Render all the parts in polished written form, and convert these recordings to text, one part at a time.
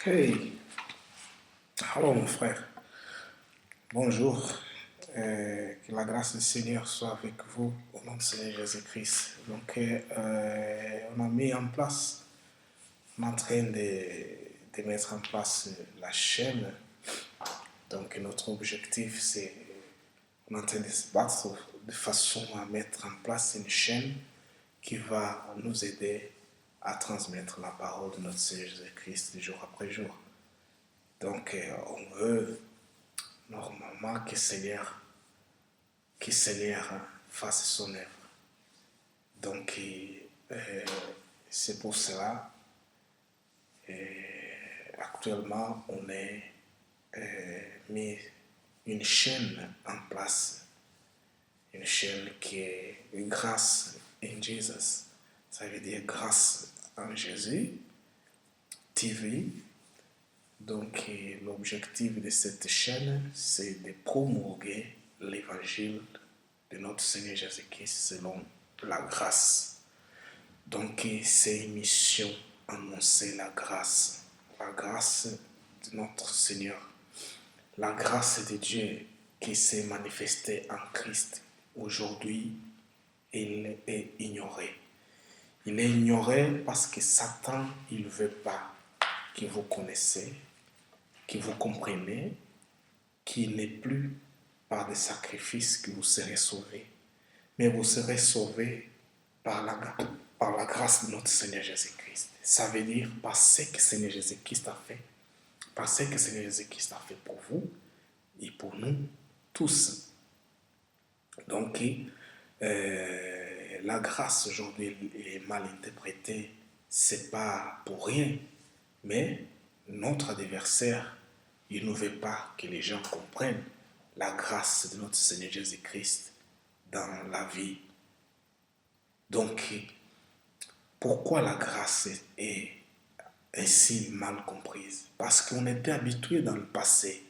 Hey, allô mon frère, bonjour. Que la grâce du Seigneur soit avec vous au nom du Seigneur Jésus-Christ. Donc, on a mis en place, on est en train de mettre en place la chaîne. Donc, notre objectif, c'est, on est en train de se battre de façon à mettre en place une chaîne qui va nous aider à transmettre la parole de notre Seigneur Jésus-Christ jour après jour. Donc, on veut normalement que Seigneur fasse son œuvre. Donc, c'est pour cela, actuellement, on a mis une chaîne en place, une chaîne qui est grâce in Jesus, ça veut dire grâce en Jésus, TV. Donc, l'objectif de cette chaîne, c'est de promulguer l'évangile de notre Seigneur Jésus-Christ selon la grâce. Donc, c'est une mission, annoncer la grâce de notre Seigneur, la grâce de Dieu qui s'est manifestée en Christ. Aujourd'hui, il est ignoré. Il est ignoré parce que Satan, il ne veut pas que vous connaissiez, que vous comprenez qu'il n'est plus par des sacrifices que vous serez sauvés, mais vous serez sauvés par la grâce de notre Seigneur Jésus-Christ. Ça veut dire par ce que Seigneur Jésus-Christ a fait, par ce que Seigneur Jésus-Christ a fait pour vous et pour nous tous. Donc, la grâce aujourd'hui est mal interprétée, c'est pas pour rien, mais notre adversaire, il ne veut pas que les gens comprennent la grâce de notre Seigneur Jésus-Christ dans la vie. Donc, pourquoi la grâce est ainsi mal comprise? Parce qu'on était habitué dans le passé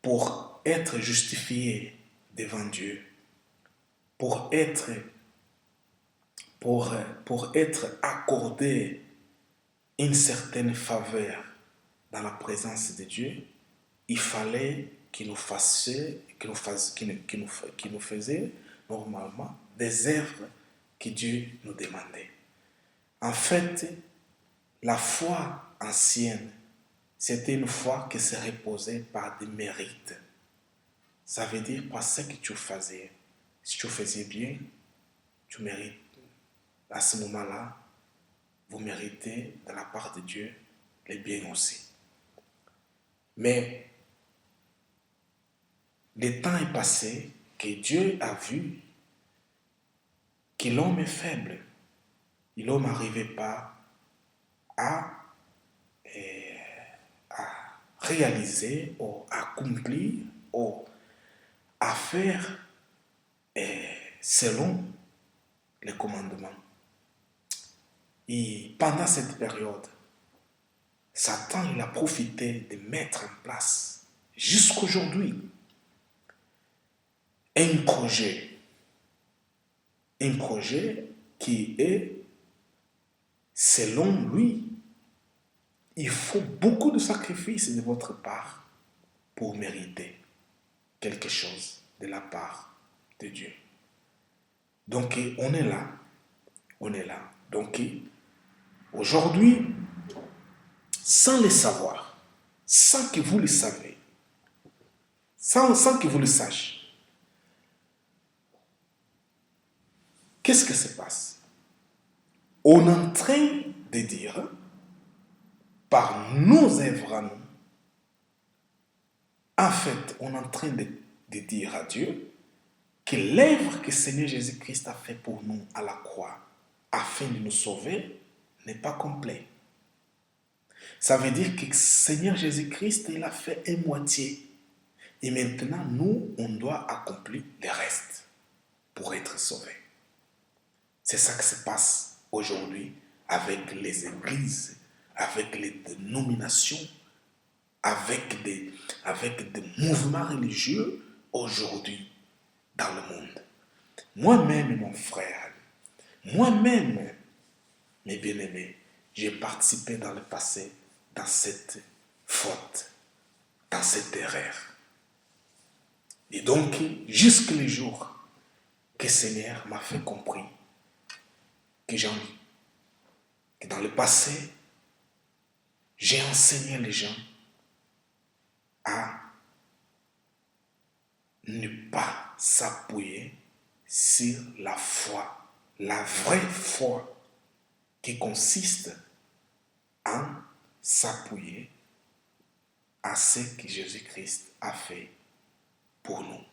pour être justifié devant Dieu, pour être accordé une certaine faveur dans la présence de Dieu, il fallait qu'il nous faisait normalement des œuvres que Dieu nous demandait. En fait, la foi ancienne, c'était une foi qui se reposait par des mérites. Ça veut dire par ce que tu faisais. Si tu faisais bien, tu mérites. À ce moment-là, vous méritez de la part de Dieu les biens aussi. Mais le temps est passé que Dieu a vu que l'homme est faible. Et l'homme n'arrivait pas à réaliser ou accomplir ou à faire selon les commandements. Et pendant cette période, Satan il a profité de mettre en place jusqu'aujourd'hui un projet qui est, selon lui, il faut beaucoup de sacrifices de votre part pour mériter quelque chose de la part de Dieu. Donc, on est là. Donc, aujourd'hui, sans le savoir, sans que vous le savez, sans que vous le sachiez, qu'est-ce qui se passe? On est en train de dire, par nos œuvres à nous, en fait, on est en train de dire à Dieu que l'œuvre que Seigneur Jésus-Christ a fait pour nous à la croix, afin de nous sauver, n'est pas complète. Ça veut dire que Seigneur Jésus-Christ, il a fait une moitié. Et maintenant, nous, on doit accomplir le reste pour être sauvés. C'est ça qui se passe aujourd'hui avec les églises, avec les dénominations, avec des mouvements religieux aujourd'hui dans le monde. Moi-même, mon frère, moi-même, mes bien-aimés, j'ai participé dans le passé dans cette faute, dans cette erreur. Et donc, jusqu'à le jour que le Seigneur m'a fait comprendre que dans le passé, j'ai enseigné les gens à ne pas s'appuyer sur la foi, la vraie foi qui consiste en s'appuyer à ce que Jésus-Christ a fait pour nous.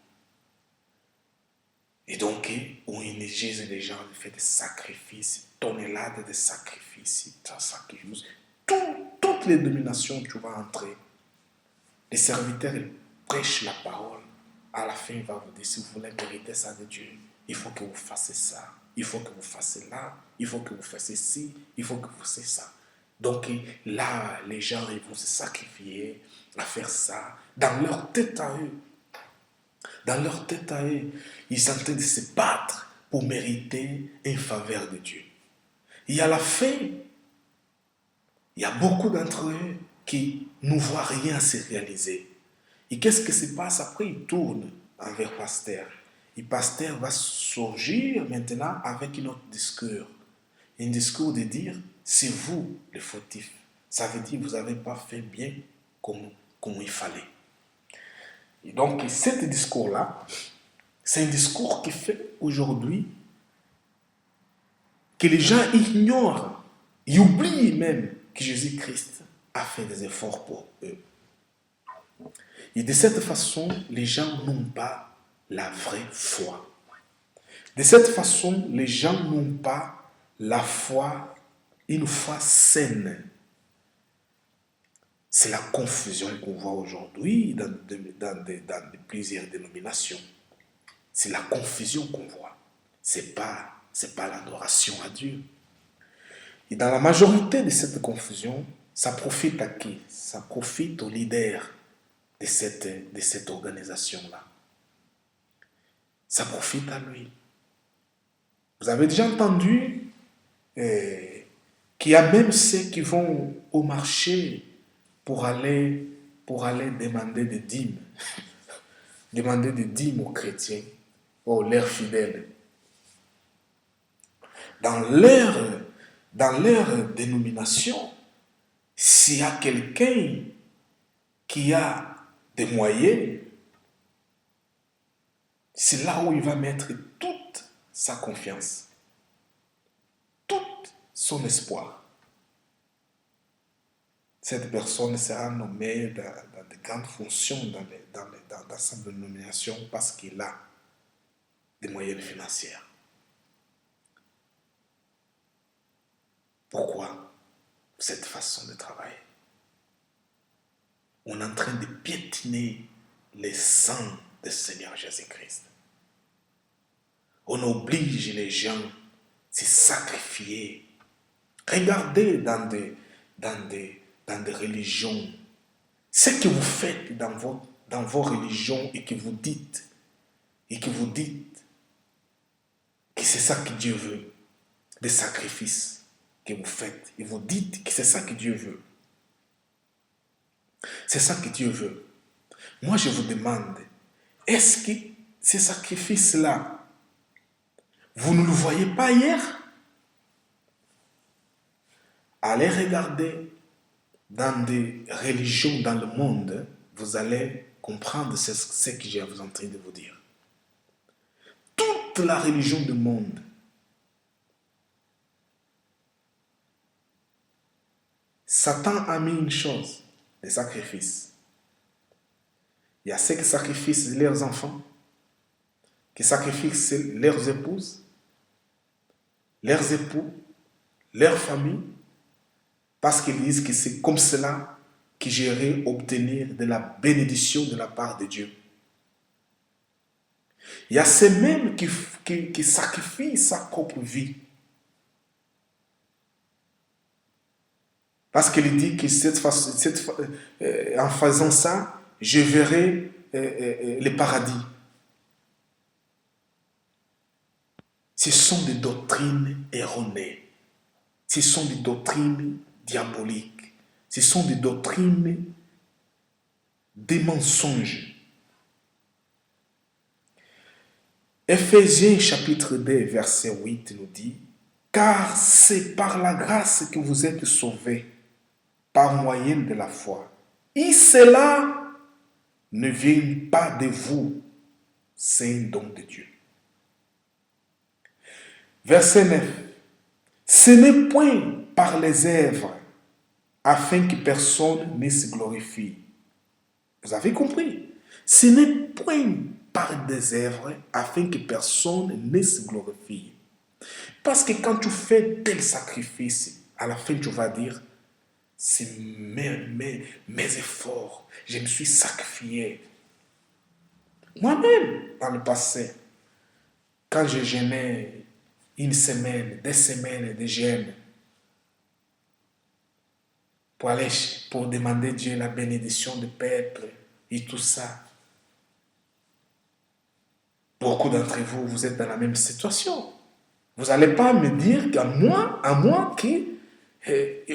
Et donc, on énergise les gens, on fait des sacrifices, tonnelades de sacrifices, toutes les dominations, tu vas entrer. Les serviteurs, ils prêchent la parole. À la fin, il va vous dire, si vous voulez mériter ça de Dieu, il faut que vous fassiez ça, il faut que vous fassiez là, il faut que vous fassiez ci, il faut que vous fassiez ça. Donc là, les gens, ils vont se sacrifier à faire ça. Dans leur tête à eux, ils sont en train de se battre pour mériter une faveur de Dieu. Et à la fin, il y a beaucoup d'entre eux qui ne voient rien se réaliser. Et qu'est-ce qui se passe après? Ils tournent envers le pasteur. Et le pasteur va surgir maintenant avec un autre discours. Un discours de dire, c'est vous le fautif. Ça veut dire que vous n'avez pas fait bien comme il fallait. Et donc, ce discours-là, c'est un discours qui fait aujourd'hui que les gens ignorent, ils oublient même que Jésus-Christ a fait des efforts pour eux. Et de cette façon, les gens n'ont pas la vraie foi. De cette façon, les gens n'ont pas la foi, une foi saine. C'est la confusion qu'on voit aujourd'hui dans plusieurs dénominations. C'est la confusion qu'on voit. C'est pas l'adoration à Dieu. Et dans la majorité de cette confusion, ça profite à qui? Ça profite aux leaders de cette organisation-là. Ça profite à lui. Vous avez déjà entendu qu'il y a même ceux qui vont au marché pour aller demander des dîmes. Demander des dîmes aux chrétiens, leurs fidèles. Dans leur dénomination, s'il y a quelqu'un qui a des moyens, c'est là où il va mettre toute sa confiance, tout son espoir. Cette personne sera nommée dans de grandes fonctions dans sa dénomination parce qu'il a des moyens financiers. Pourquoi cette façon de travailler? On est en train de piétiner les sangs du Seigneur Jésus-Christ. On oblige les gens à se sacrifier. Regardez dans des religions, ce que vous faites dans vos religions et que vous dites que c'est ça que Dieu veut, des sacrifices que vous faites, et vous dites que c'est ça que Dieu veut. C'est ça que Dieu veut. Moi, je vous demande, est-ce que ces sacrifices-là, vous ne le voyez pas hier? Allez regarder dans des religions dans le monde, vous allez comprendre ce que je suis en train de vous dire. Toute la religion du monde, Satan a mis une chose, les sacrifices. Il y a ceux qui sacrifient leurs enfants, qui sacrifient leurs épouses, leurs époux, leur famille, parce qu'ils disent que c'est comme cela que j'irai obtenir de la bénédiction de la part de Dieu. Il y a ceux mêmes qui sacrifient sa propre vie. Parce qu'il dit que en faisant ça, je verrai le paradis. Ce sont des doctrines erronées. Ce ce sont des doctrines diaboliques. Ce sont des doctrines des mensonges. Éphésiens chapitre 2, verset 8 nous dit, « Car c'est par la grâce que vous êtes sauvés, par moyen de la foi. Et cela ne vient pas de vous, c'est un don de Dieu. » Verset 9. « Ce n'est point par les œuvres, afin que personne ne se glorifie. » Vous avez compris? Ce n'est point par des œuvres, afin que personne ne se glorifie. Parce que quand tu fais tel sacrifice, à la fin tu vas dire, c'est mes efforts, je me suis sacrifié. Moi-même, dans le passé, quand je jeûnais une semaine, 2 semaines de jeûne, pour demander Dieu la bénédiction du peuple et tout ça, beaucoup d'entre vous, vous êtes dans la même situation. Vous n'allez pas me dire qu'à moi que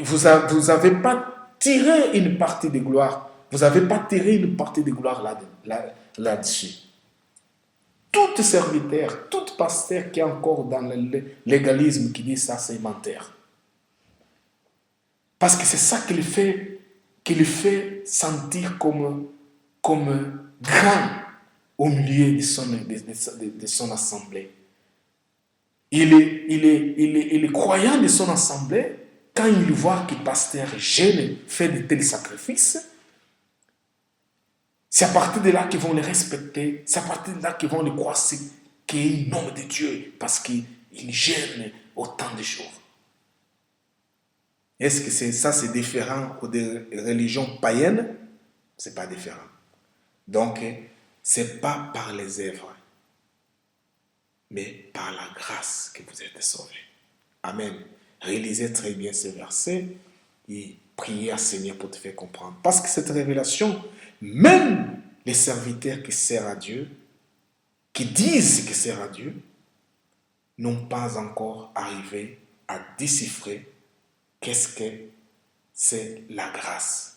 vous n'avez pas tiré une partie de gloire. Vous n'avez pas tiré une partie de gloire là-dessus. Tout serviteur, tout pasteur qui est encore dans le légalisme qui dit ça, c'est menteur. Parce que c'est ça qui le fait sentir comme grand au milieu de son assemblée. Il est croyant de son assemblée, quand il voit que le pasteur jeune fait de tels sacrifices, c'est à partir de là qu'ils vont le respecter, c'est à partir de là qu'ils vont le croire qu'il est un homme de Dieu, parce qu'il jeûne autant de jours. Est-ce que c'est différent des religions païennes? Ce n'est pas différent. Donc, ce n'est pas par les œuvres, mais par la grâce que vous êtes sauvés. Amen. Réalisez très bien ce verset et priez à Seigneur pour te faire comprendre. Parce que cette révélation, même les serviteurs qui servent à Dieu, qui disent qu'ils servent à Dieu, n'ont pas encore arrivé à déchiffrer qu'est-ce que c'est la grâce.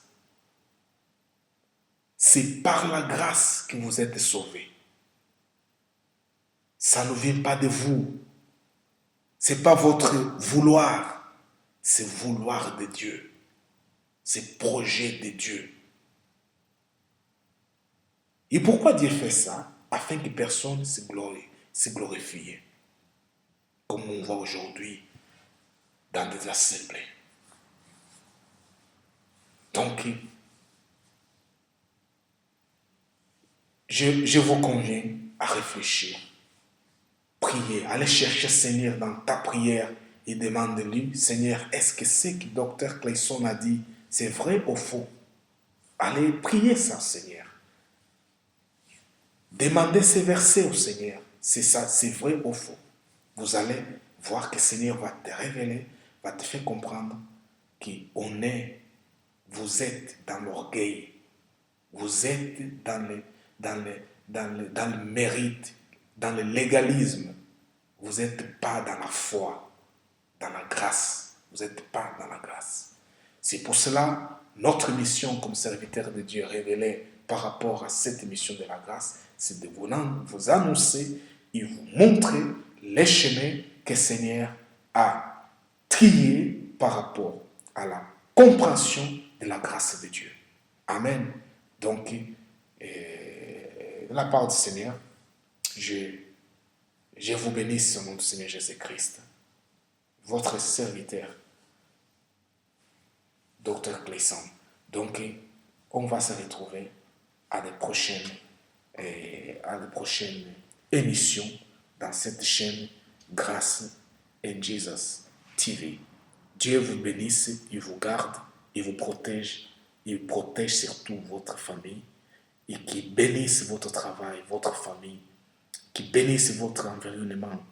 C'est par la grâce que vous êtes sauvés. Ça ne vient pas de vous. Ce n'est pas votre vouloir. C'est vouloir de Dieu. C'est projet de Dieu. Et pourquoi Dieu fait ça? Afin que personne se glorifie. Comme on voit aujourd'hui dans des assemblées. Donc, je vous conviens à réfléchir. Priez, allez chercher Seigneur dans ta prière et demande-lui, Seigneur, est-ce que ce que Dr. Clayson a dit, c'est vrai ou faux? Allez prier ça, Seigneur. Demandez ces versets au Seigneur. C'est ça, c'est vrai ou faux? Vous allez voir que le Seigneur va te révéler, va te faire comprendre que vous êtes dans l'orgueil, vous êtes dans le mérite, dans le légalisme. Vous n'êtes pas dans la foi, dans la grâce. Vous n'êtes pas dans la grâce. C'est pour cela, notre mission comme serviteur de Dieu révélée par rapport à cette mission de la grâce, c'est de vous annoncer et vous montrer les chemins que le Seigneur a triés par rapport à la compréhension de la grâce de Dieu. Amen. Donc, de la part du Seigneur, je vous bénisse au nom du Seigneur Jésus-Christ, votre serviteur, Dr. Clayson. Donc, on va se retrouver à des prochaines émissions dans cette chaîne Grâce in Jesus TV. Dieu vous bénisse, il vous garde, il vous protège, il protège surtout votre famille et qui bénisse votre travail, votre famille, qui bénisse votre environnement,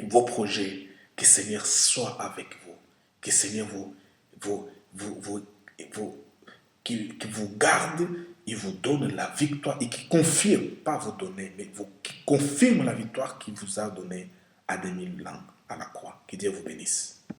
vos projets, que le Seigneur soit avec vous, que le Seigneur qui vous garde et vous donne la victoire et qui confirme, pas vous donner, mais qui confirme la victoire qu'il vous a donnée à 2000 ans à la croix. Que Dieu vous bénisse.